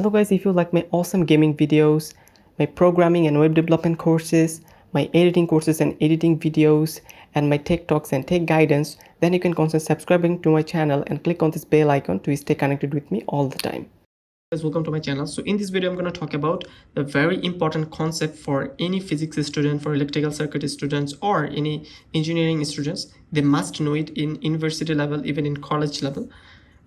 Hello guys, if you like my awesome gaming videos, my programming and web development courses, my editing courses and editing videos, and my tech talks and tech guidance, then you can consider subscribing to my channel and click on this bell icon to stay connected with me all the time. Guys, welcome to my channel. So in this video I'm going to talk about the very important concept for any physics student, for electrical circuit students, or any engineering students. They must know it in university level, even in college level.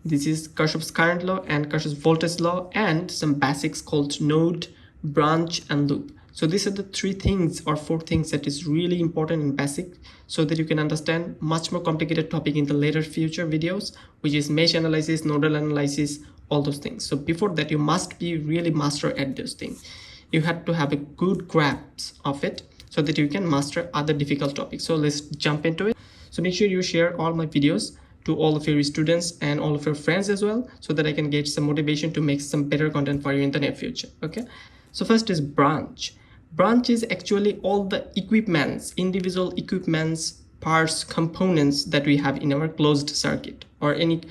This is Kirchhoff's current law and Kirchhoff's voltage law, and some basics called node, branch, and loop. So these are the three things or four things that is really important in basic, so that you can understand much more complicated topic in the later future videos, which is mesh analysis, nodal analysis, all those things. So before that, you must be really master at those things. You have to have a good grasp of it so that you can master other difficult topics. So let's jump into it. So make sure you share all my videos to all of your students and all of your friends as well, so that I can get some motivation to make some better content for you in the near future. Okay, so first is branch. Branch is actually all the equipments, individual equipments, parts, components that we have in our closed circuit or any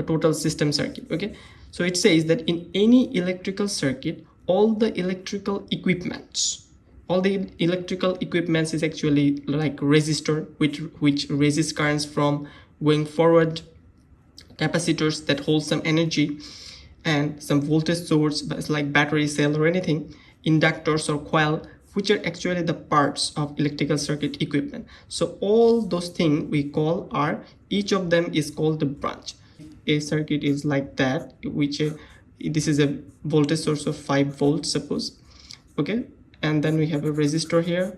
total system circuit. Okay, so it says that in any electrical circuit, all the electrical equipments is actually like resistor, which resists currents from going forward, capacitors that hold some energy, and some voltage source like battery cell or anything, inductors or coil, which are actually the parts of electrical circuit equipment. So all those things we call each of them is called the branch. A circuit is like that, which this is a voltage source of 5 volts, suppose. Okay, and then we have a resistor here,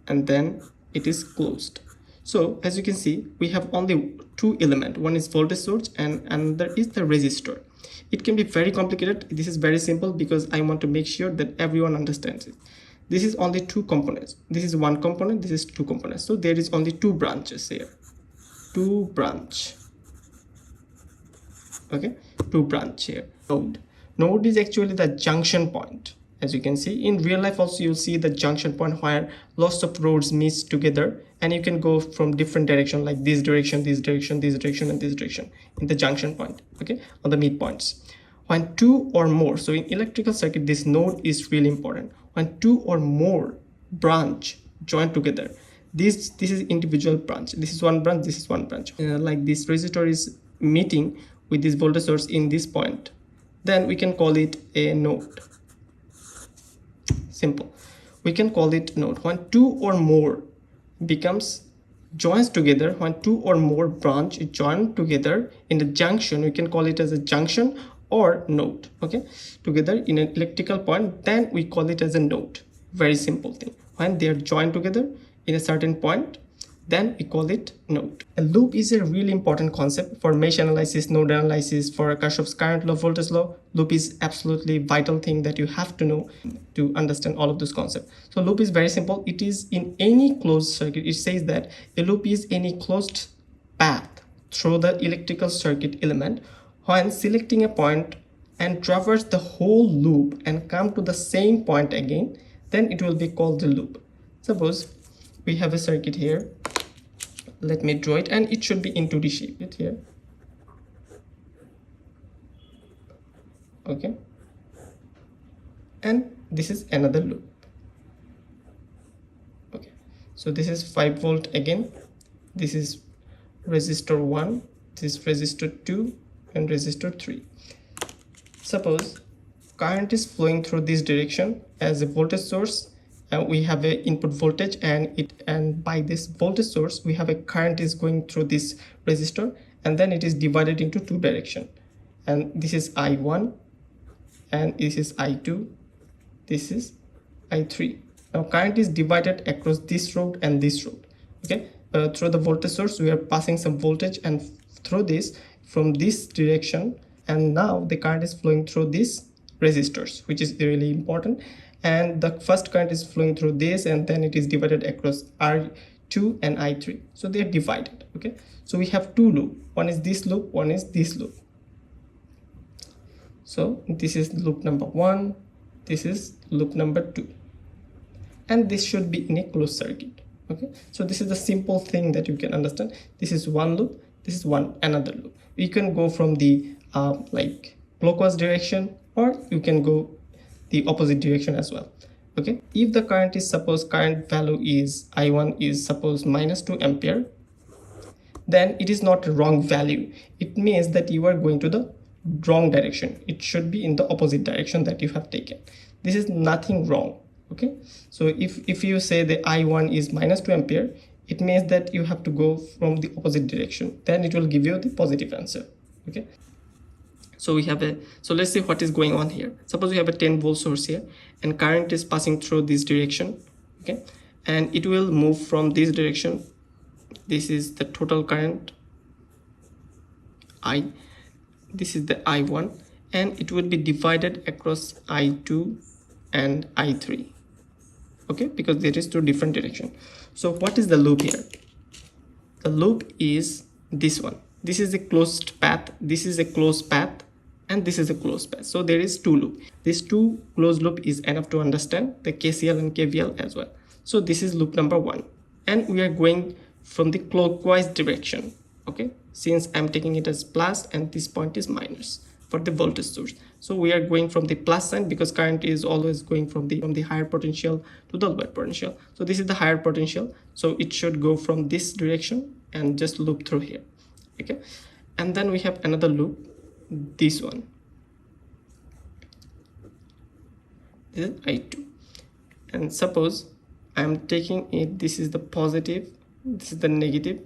and then it is closed. So as you can see, we have only two elements. One is voltage source and another is the resistor. It can be very complicated. This is very simple because I want to make sure that everyone understands it. This is only two components. This is one component, this is two components. So there is only two branches here. Two branch. Okay, two branch here. Node is actually the junction point. As you can see, in real life also you'll see the junction point where lots of roads meet together, and you can go from different direction, like this direction, this direction, this direction, and this direction in the junction point, okay, on the midpoints. When two or more, so in electrical circuit, this node is really important. When two or more branch join together, this is individual branch. This is one branch, this is one branch. Like this resistor is meeting with this voltage source in this point, then we can call it a node. Simple. We can call it node. When two or more joins together, when two or more branch join together in the junction, we can call it as a junction or node. Okay, together in an electrical point, then we call it as a node. Very simple thing. When they are joined together in a certain point, then we call it node. A loop is a really important concept for mesh analysis, node analysis, for Kirchhoff's current law, voltage law. Loop is absolutely vital thing that you have to know to understand all of those concepts. So loop is very simple. It is in any closed circuit. It says that a loop is any closed path through the electrical circuit element. When selecting a point and traverse the whole loop and come to the same point again, then it will be called the loop. Suppose we have a circuit here. Let me draw it, and it should be in 2D shape. It here. Okay. And this is another loop. Okay. So this is 5 volt again. This is resistor 1. This is resistor 2 and resistor 3. Suppose current is flowing through this direction as a voltage source. We have a input voltage, and by this voltage source we have a current is going through this resistor, and then it is divided into two direction, and this is I1 and this is I2, this is I3. Now current is divided across this road and this road. Okay, through the voltage source we are passing some voltage, and through this from this direction, and now the current is flowing through these resistors, which is really important. And the first current is flowing through this, and then it is divided across R2 and I3. So they are divided. Okay, so we have two loops. One is this loop, one is this loop. So this is loop number 1, this is loop number 2, and this should be in a closed circuit. Okay, so this is the simple thing that you can understand. This is one loop, this is another loop. You can go from the like clockwise direction or you can go the opposite direction as well. Okay, if the current is, suppose current value is I1 is suppose minus 2 ampere, then it is not a wrong value. It means that you are going to the wrong direction. It should be in the opposite direction that you have taken. This is nothing wrong. Okay, so if you say the I1 is minus 2 ampere, it means that you have to go from the opposite direction, then it will give you the positive answer. Okay, so we have a, so let's see what is going on here. Suppose we have a 10 volt source here and current is passing through this direction. Okay, and it will move from this direction. This is the total current I, this is the I1, and it will be divided across I2 and I3. Okay, because there is two different directions. So what is the loop here? The loop is this one. This is a closed path, this is a closed path, and this is a closed path. So there is two loop. This two closed loop is enough to understand the KCL and KVL as well. So this is loop number 1, and we are going from the clockwise direction. Okay, since I'm taking it as plus and this point is minus for the voltage source, so we are going from the plus sign because current is always going from the higher potential to the lower potential. So this is the higher potential, so it should go from this direction and just loop through here. Okay, and then we have another loop, this one, this is I2, and suppose I'm taking it, this is the positive, this is the negative,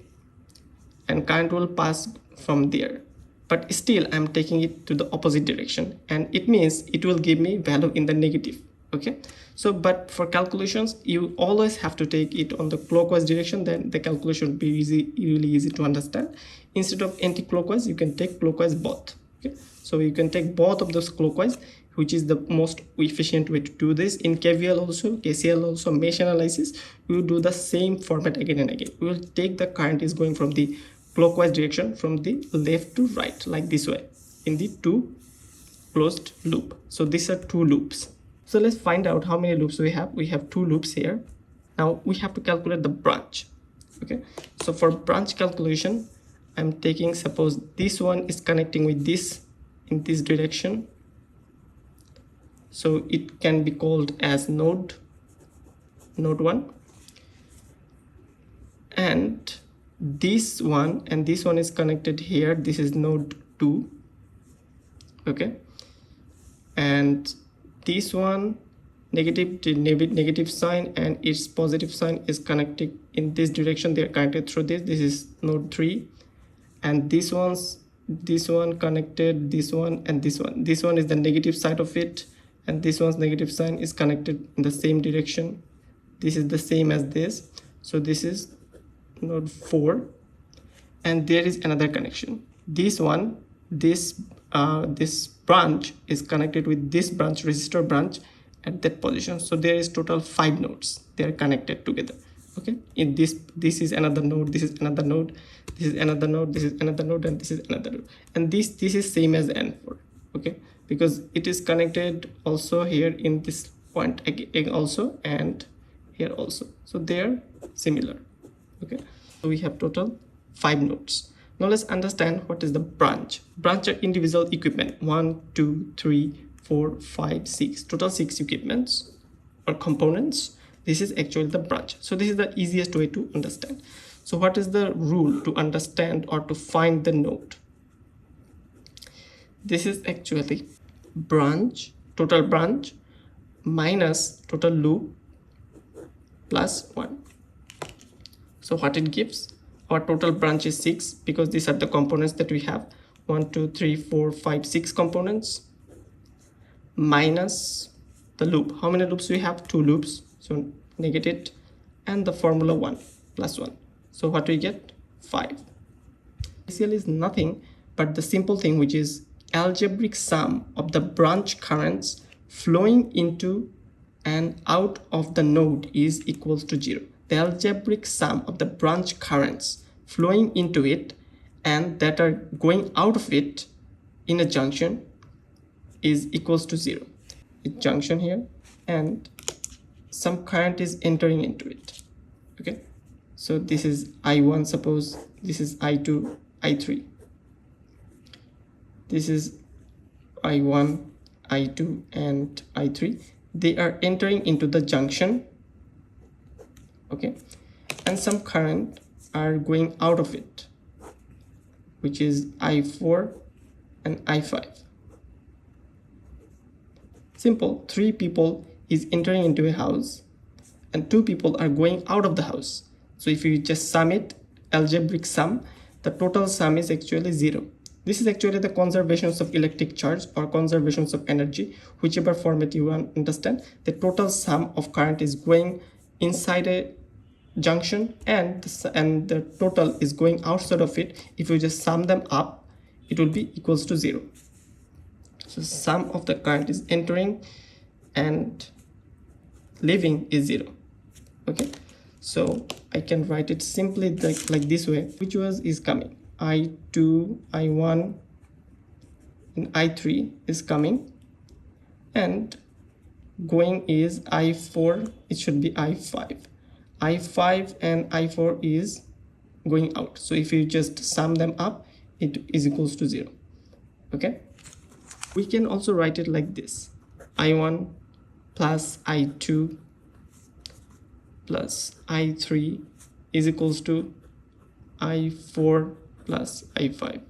and current will pass from there, but still I'm taking it to the opposite direction, and it means it will give me value in the negative. Okay, so but for calculations you always have to take it on the clockwise direction, then the calculation will be really easy to understand. Instead of anti-clockwise, you can take clockwise both. Okay, so you can take both of those clockwise, which is the most efficient way to do this. In KVL also, KCL also, mesh analysis, we will do the same format again and again. We will take the current is going from the clockwise direction from the left to right, like this way, in the two closed loop. So these are two loops. So let's find out how many loops we have. We have two loops here. Now we have to calculate the branch. Okay, so for branch calculation, I'm taking, suppose this one is connecting with this in this direction, so it can be called as node 1, and this one and this one is connected here, this is node 2. Okay, and this one negative sign and its positive sign is connected in this direction, they are connected through this is node 3, and this one connected, this one and this one is the negative side of it, and this one's negative sign is connected in the same direction, this is the same as this, so this is node 4, and there is another connection, this one, this branch is connected with this branch, resistor branch, at that position. So there is total 5 nodes, they are connected together. Okay, in this is another node, this is another node, this is another node, this is another node, and this is another node, and this is same as N4. Okay, because it is connected also here in this point also, and here also, so they are similar. Okay, so we have total 5 nodes. Now let's understand what is the branch. Branch are individual equipment, 1 2 3 4 5 6, total 6 equipments or components. This is actually the branch. So this is the easiest way to understand. So what is the rule to understand or to find the node? This is actually branch, total branch minus total loop plus 1. So what it gives? Our total branch is 6 because these are the components that we have. 1 2 3 4 5 6 components minus the loop. How many loops we have? 2 loops. So negate it, and the formula 1 plus 1. So what we get? 5. KCL is nothing but the simple thing, which is algebraic sum of the branch currents flowing into and out of the node is equals to 0. The algebraic sum of the branch currents flowing into it and that are going out of it in a junction is equals to 0. It's junction here, and some current is entering into it. Okay, so this is I1, suppose this is I2, I3, this is I1, I2 and I3, they are entering into the junction, okay, and some current are going out of it, which is I4 and I5. Simple. 3 people is entering into a house and 2 people are going out of the house. So if you just sum it, algebraic sum, the total sum is actually 0. This is actually the conservations of electric charge or conservations of energy, whichever format you want to understand. The total sum of current is going inside a junction and the total is going outside of it. If you just sum them up, it will be equals to 0. So sum of the current is entering and leaving is 0. Okay, so I can write it simply like this way. Which was is coming? I2, I1 and I3 is coming, and going is I4, it should be I5. I5 and I4 is going out. So if you just sum them up, it is equals to 0. Okay, we can also write it like this: I1 plus I2 plus I3 is equals to I4 plus I5.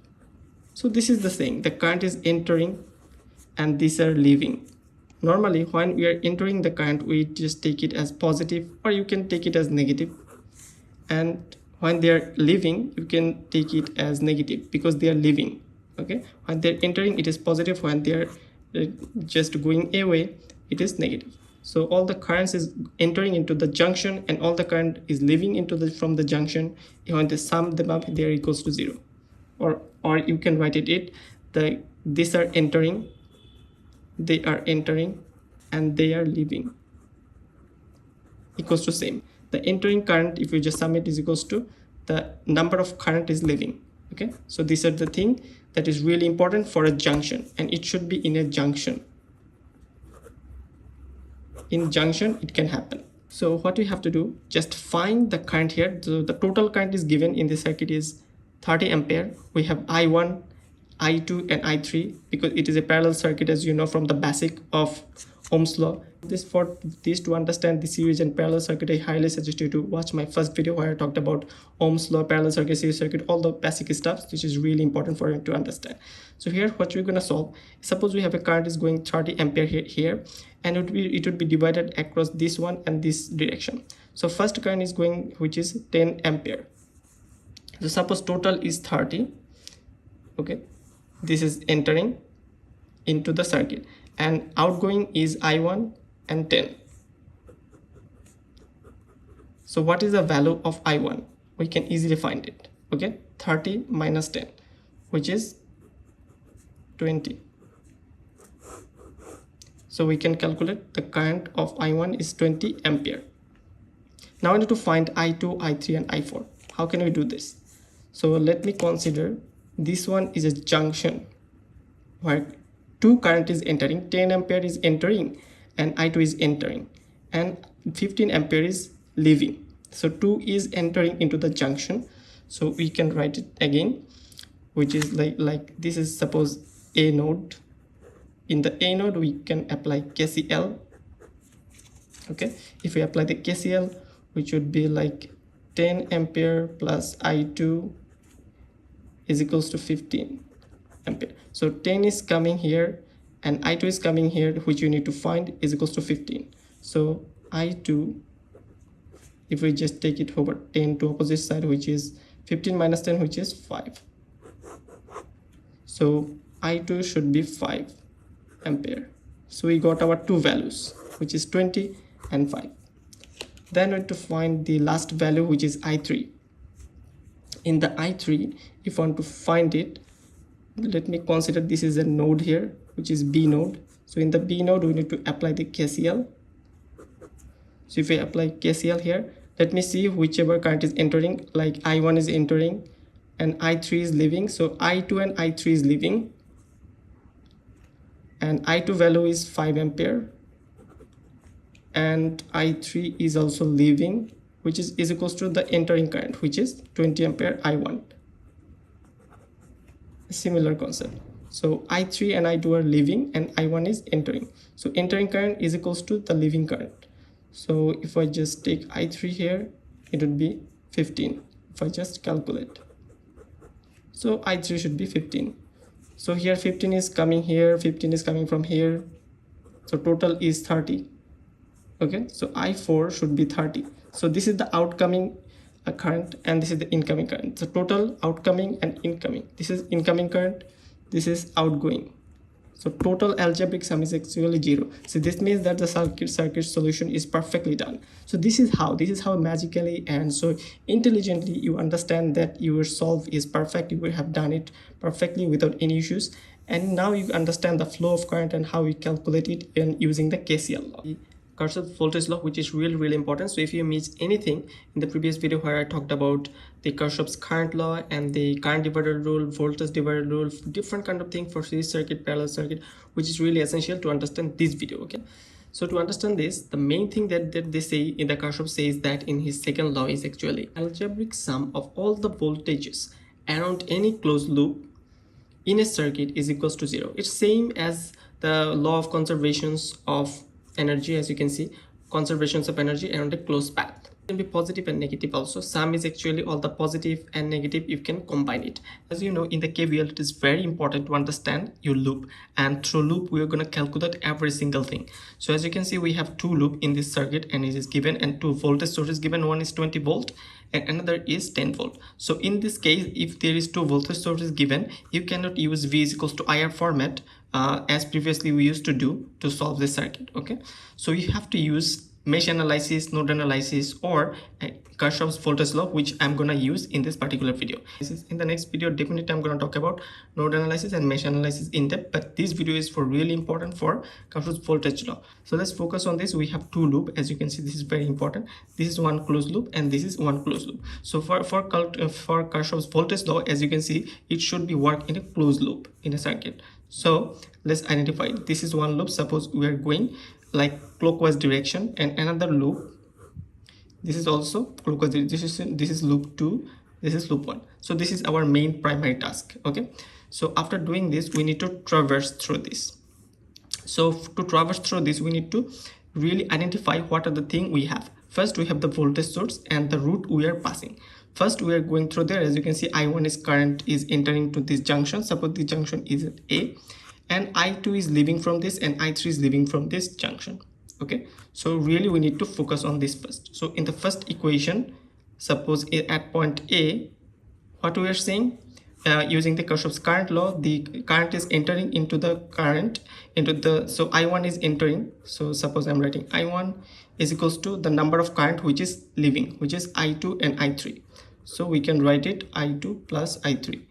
So this is the thing, the current is entering and these are leaving. Normally when we are entering the current, we just take it as positive, or you can take it as negative, and when they are leaving, you can take it as negative because they are leaving. Okay, when they're entering, it is positive. When they are just going away, it is negative. So all the currents is entering into the junction and all the current is leaving into from the junction. When they sum them up, they are equals to 0. Or you can write it these are entering, they are entering, and they are leaving, equals to same. The entering current, if you just sum it, is equals to the number of current is leaving. Okay, so these are the thing that is really important for a junction, and it should be in a junction. In junction it can happen. So what we have to do, just find the current here. So the total current is given in the circuit is 30 ampere. We have I1, I2 and I3 because it is a parallel circuit, as you know from the basic of Ohm's law. For this to understand the series and parallel circuit, I highly suggest you to watch my first video where I talked about Ohm's law, parallel circuit, series circuit, all the basic stuff, which is really important for you to understand. So here what we're going to solve, suppose we have a current is going 30 ampere here, and it would be divided across this one and this direction. So first current is going, which is 10 ampere. So suppose total is 30. Okay, this is entering into the circuit, and outgoing is I1 and 10. So what is the value of I1? We can easily find it. Okay, 30 minus 10, which is 20. So we can calculate the current of I1 is 20 ampere. Now I need to find I2, I3 and I4. How can we do this? So let me consider this one is a junction where 2 current is entering, 10 ampere is entering and I2 is entering, and 15 ampere is leaving. So 2 is entering into the junction. So we can write it again, which is like this is suppose A node. In the A node we can apply KCL. Okay, if we apply the KCL, which would be like 10 ampere plus I2 is equals to 15 ampere. So 10 is coming here and I2 is coming here, which you need to find is equals to 15. So I2, if we just take it over 10 to opposite side, which is 15 minus 10, which is 5. So I2 should be 5 ampere. So we got our 2 values, which is 20 and 5. Then we have to find the last value, which is I3. In the I3, if I want to find it, let me consider this is a node here, which is B node. So in the B node, we need to apply the KCL. So if we apply KCL here, let me see whichever current is entering, like I1 is entering and I3 is leaving. So I2 and I3 is leaving, and I2 value is 5 ampere and I3 is also leaving, which is equals to the entering current, which is 20 ampere I1. A similar concept. So I3 and I2 are leaving and I1 is entering. So entering current is equals to the leaving current. So if I just take I3 here, it would be 15 if I just calculate. So I3 should be 15. So here 15 is coming here, 15 is coming from here. So total is 30. Okay, so I4 should be 30. So this is the outgoing current and this is the incoming current. So total outgoing and incoming. This is incoming current, this is outgoing. So total algebraic sum is actually 0. So this means that the circuit solution is perfectly done. So this is how magically and so intelligently you understand that your solve is perfect. You will have done it perfectly without any issues. And now you understand the flow of current and how you calculate it in using the KCL law. Kirchhoff's voltage law, which is really important. So if you missed anything in the previous video where I talked about the Kirchhoff's current law and the current divider rule, voltage divider rule, different kind of thing for series circuit, parallel circuit, which is really essential to understand this video. Okay, so to understand this, the main thing that they say in the Kirchhoff says that in his second law is actually algebraic sum of all the voltages around any closed loop in a circuit is equals to 0. It's same as the law of conservations of energy. As you can see, conservations of energy around a closed path. It can be positive and negative also. Sum is actually all the positive and negative, you can combine it. As you know, in the KVL it is very important to understand your loop, and through loop we are going to calculate every single thing. So as you can see, we have two loop in this circuit and it is given, and two voltage sources given. One is 20 volt and another is 10 volt. So in this case, if there is two voltage sources given, you cannot use V is equals to IR format as previously we used to do to solve this circuit. Okay, so you have to use mesh analysis, node analysis, or Kirchhoff's voltage law, which I'm gonna use in this particular video. In the next video, definitely I'm gonna talk about node analysis and mesh analysis in depth, but this video is for really important for Kirchhoff's voltage law. So let's focus on this. We have two loop. As you can see, this is very important. This is one closed loop and this is one closed loop. So for Kirchhoff's voltage law, as you can see, it should be work in a closed loop in a circuit. So let's identify it. This is one loop. Suppose we are going like clockwise direction, and another loop, this is also clockwise. This is loop 2, this is loop 1. So this is our main primary task. Okay, so after doing this, we need to traverse through this. So to traverse through this, we need to really identify what are the thing we have. First, we have the voltage source and the route we are passing. First, we are going through there. As you can see, I1 is current is entering to this junction. Suppose the junction is at A, and I2 is leaving from this, and I3 is leaving from this junction. Okay, so really we need to focus on this first. So in the first equation, suppose at point A, what we are saying, using the Kirchhoff's current law, the current is entering into the current into the, so I1 is entering. So suppose I'm writing I1 is equals to the number of current which is leaving, which is I2 and I3. So we can write it I2 plus I3.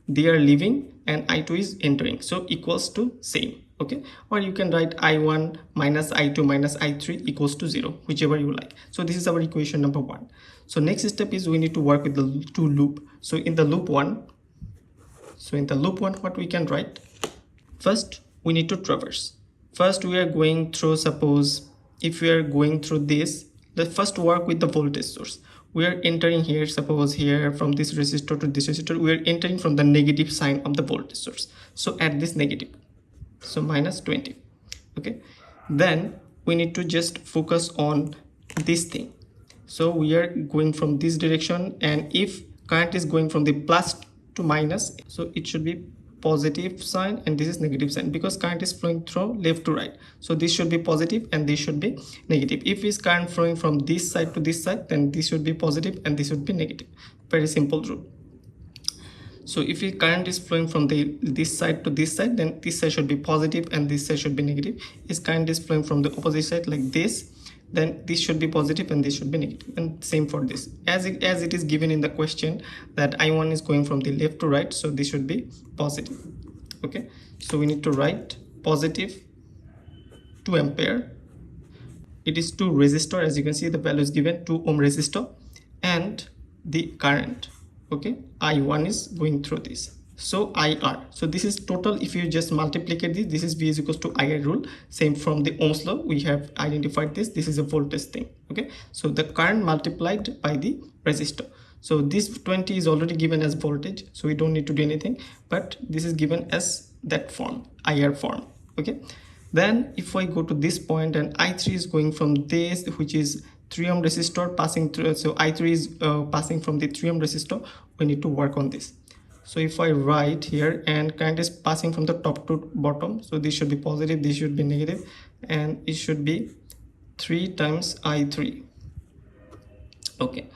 They are leaving and I2 is entering, so equals to same. Okay, or you can write I1 minus I2 minus I3 equals to 0, whichever you like. So this is our equation number 1. So next step is we need to work with the two loop. So in the loop 1, what we can write, first we need to traverse. First we are going through, suppose if we are going through this, let's first work with the voltage source. We are entering here, suppose here from this resistor to this resistor, we are entering from the negative sign of the voltage source. So add this negative, so minus 20. Okay, then we need to just focus on this thing. So we are going from this direction, and if current is going from the plus to minus, so it should be positive sign and this is negative sign, because current is flowing from left to right. So this should be positive and this should be negative. If is current flowing from this side to this side, then this should be positive and this should be negative. Very simple rule. So if the current is flowing from this side to this side, then this side should be positive and this side should be negative. If current is flowing from the opposite side like this, then this should be positive and this should be negative, and same for this. As it is given in the question that I1 is going from the left to right, so this should be positive. Okay, so we need to write positive 2 ampere. It is 2 resistor, as you can see the value is given 2 ohm resistor, and the current, okay, I1 is going through this. So IR, so this is total. If you just multiply this is V is equals to IR rule. Same from the Ohm's law, we have identified this. This is a voltage thing. Okay, so the current multiplied by the resistor. So this 20 is already given as voltage, so we don't need to do anything, but this is given as that form, IR form. Okay, then if I go to this point and I3 is going from this, which is 3 ohm resistor passing through, so I3 is passing from the 3 ohm resistor, we need to work on this. So if I write here, and current is passing from the top to bottom, so this should be positive, this should be negative, and it should be 3 times I3. Okay,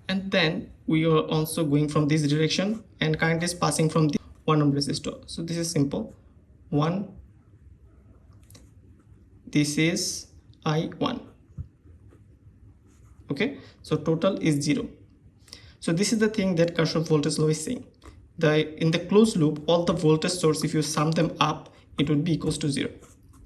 and then we are also going from this direction, and current is passing from the 1 ohm resistor. So this is simple, 1, this is I1. Okay, so total is 0. So this is the thing that Kirchhoff voltage law is saying. In the closed loop, all the voltage source, if you sum them up, it would be equals to 0.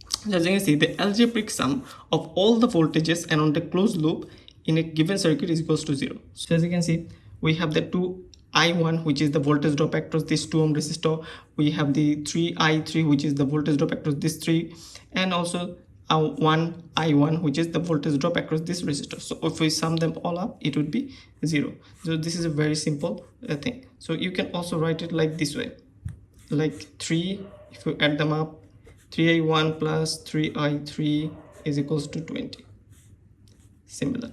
So as you can see, the algebraic sum of all the voltages and on the closed loop in a given circuit is equals to 0. So as you can see, we have the 2I1, which is the voltage drop across this 2 ohm resistor. We have the 3I3, which is the voltage drop across this 3, and also 1I1, which is the voltage drop across this resistor. So if we sum them all up, it would be 0. So this is a very simple thing. So you can also write it like this way, like 3, if you add them up, 3I1 plus 3I3 is equals to 20. Similar.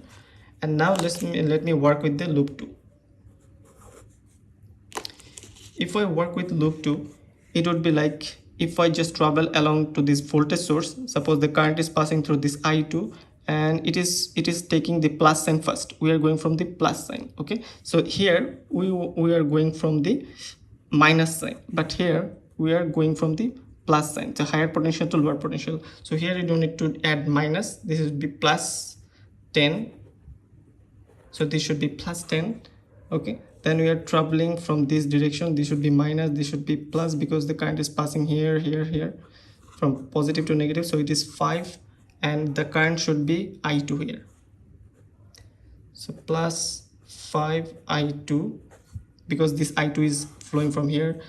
And now let me work with the loop 2. If I work with loop 2, it would be like if I just travel along to this voltage source. Suppose the current is passing through this I2, and it is taking the plus sign first. We are going from the plus sign. Okay, so here we are going from the minus sign, but here we are going from the plus sign, the higher potential to lower potential. So here you don't need to add minus, this would be plus 10, so this should be plus 10. Okay, then we are traveling from this direction, this should be minus, this should be plus, because the current is passing here, here, from positive to negative. So it is 5, and the current should be I2 here. So plus 5 I2, because this I2 is flowing from here.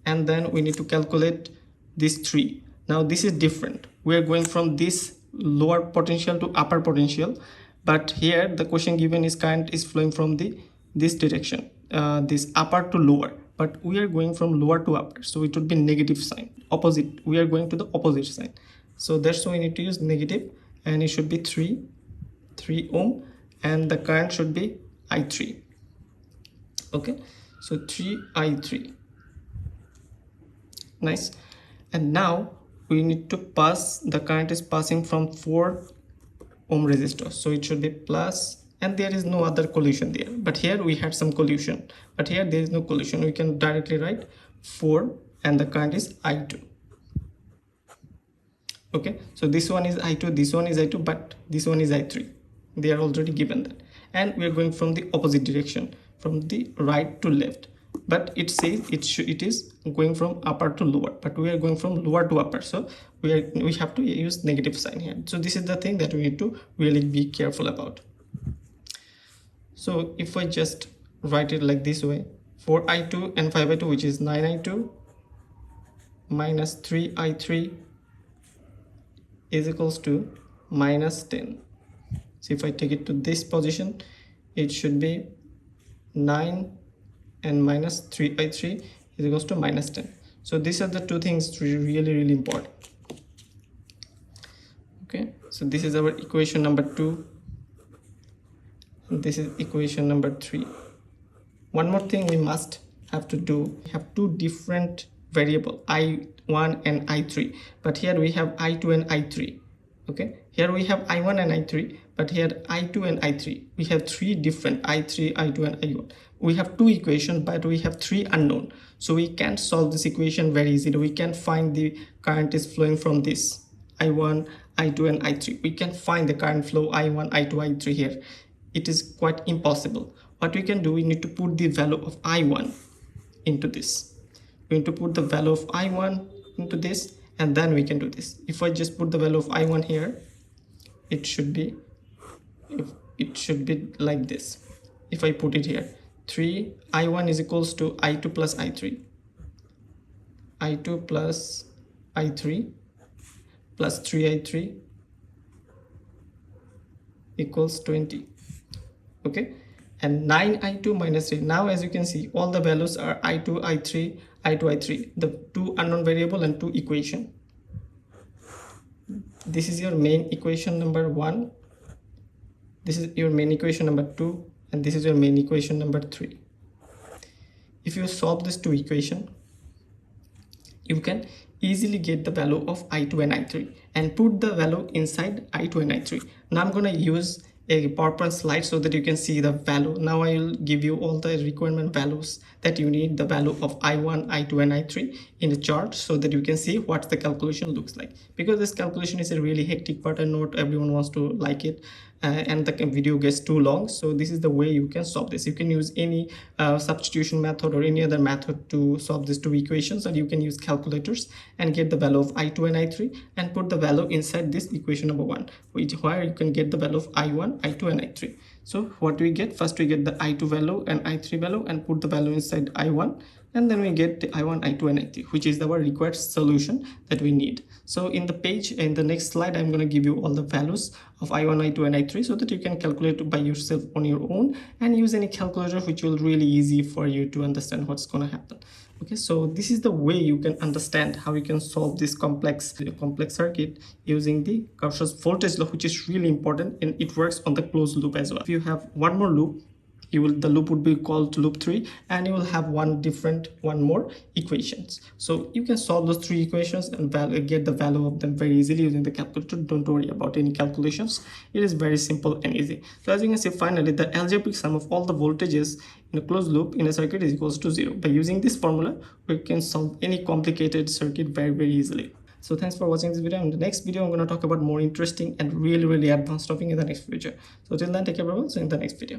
And then we need to calculate this 3. Now this is different, we are going from this lower potential to upper potential, but here the question given is current is flowing from this direction, this upper to lower, but we are going from lower to upper, so it would be negative sign, opposite, we are going to the opposite sign. So that's why we need to use negative, and it should be 3 ohm, and the current should be I3. Okay, so 3I3. Nice. And now we need to pass, the current is passing from 4 ohm resistor, so it should be plus, and there is no other collision there, but here we had some collision, but here there is no collision. We can directly write 4, and the current is I2. Okay, so this one is I2, this one is I2, but this one is I3. They are already given that, and we are going from the opposite direction, from the right to left, but it says it is going from upper to lower, but we are going from lower to upper, so we have to use negative sign here. So this is the thing that we need to really be careful about. So if I just write it like this way, 4I2 and 5I2, which is 9I2 minus 3I3 is equals to minus 10. So if I take it to this position, it should be 9 and minus 3I3 is equals to minus 10. So these are the two things really important. Okay, so this is our equation number 2, and this is equation number 3. One more thing we must have to do, we have two different variable, I1 and I3, but here we have I2 and I3. Okay, here we have I1 and I3, but here I2 and I3, we have three different I3, I2 and I1. We have two equations, but we have three unknown, so we can't solve this equation very easily. We can find the current is flowing from this I1, I2 and I3. We can find the current flow I1, I2, I3 here. It is quite impossible. What we can do, we need to put the value of I1 into this. We need to put the value of I1 into this, and then we can do this. If I just put the value of I1 here, it should be like this. If I put it here, 3 I1 is equals to I2 plus I3, I2 plus I3 plus 3I3 equals 20. Okay, and 9I2 minus 3. Now as you can see, all the values are I2, I3, I2, I3, the two unknown variable and two equation. This is your main equation number 1, this is your main equation number 2, and this is your main equation number 3. If you solve this two equation, you can easily get the value of I2 and I3 and put the value inside I2 and I3. Now I'm going to use a PowerPoint slide so that you can see the value. Now I will give you all the requirement values that you need, the value of I1, I2 and I3 in a chart, so that you can see what the calculation looks like. Because this calculation is a really hectic part and not everyone wants to like it, and the video gets too long. So this is the way you can solve this. You can use any substitution method or any other method to solve these two equations, and you can use calculators and get the value of I2 and I3 and put the value inside this equation number 1, where you can get the value of I1, I2 and I3. So what do we get? First we get the I2 value and I3 value and put the value inside I1, and then we get the I1, I2 and I3, which is our required solution that we need. So in the page, in the next slide, I'm going to give you all the values of I1, I2 and I3 so that you can calculate by yourself on your own and use any calculator, which will really easy for you to understand what's going to happen. Okay, so this is the way you can understand how you can solve this complex circuit using the Kirchhoff's voltage law, which is really important, and it works on the closed loop as well. If you have one more loop, the loop would be called loop 3, and you will have one more equations. So you can solve those 3 equations and get the value of them very easily using the calculator. Don't worry about any calculations. It is very simple and easy. So as you can see, finally the algebraic sum of all the voltages in a closed loop in a circuit is equals to 0. By using this formula, we can solve any complicated circuit very easily. So thanks for watching this video. In the next video, I'm going to talk about more interesting and really advanced topic in the next future. So till then, take care, everyone. So in the next video.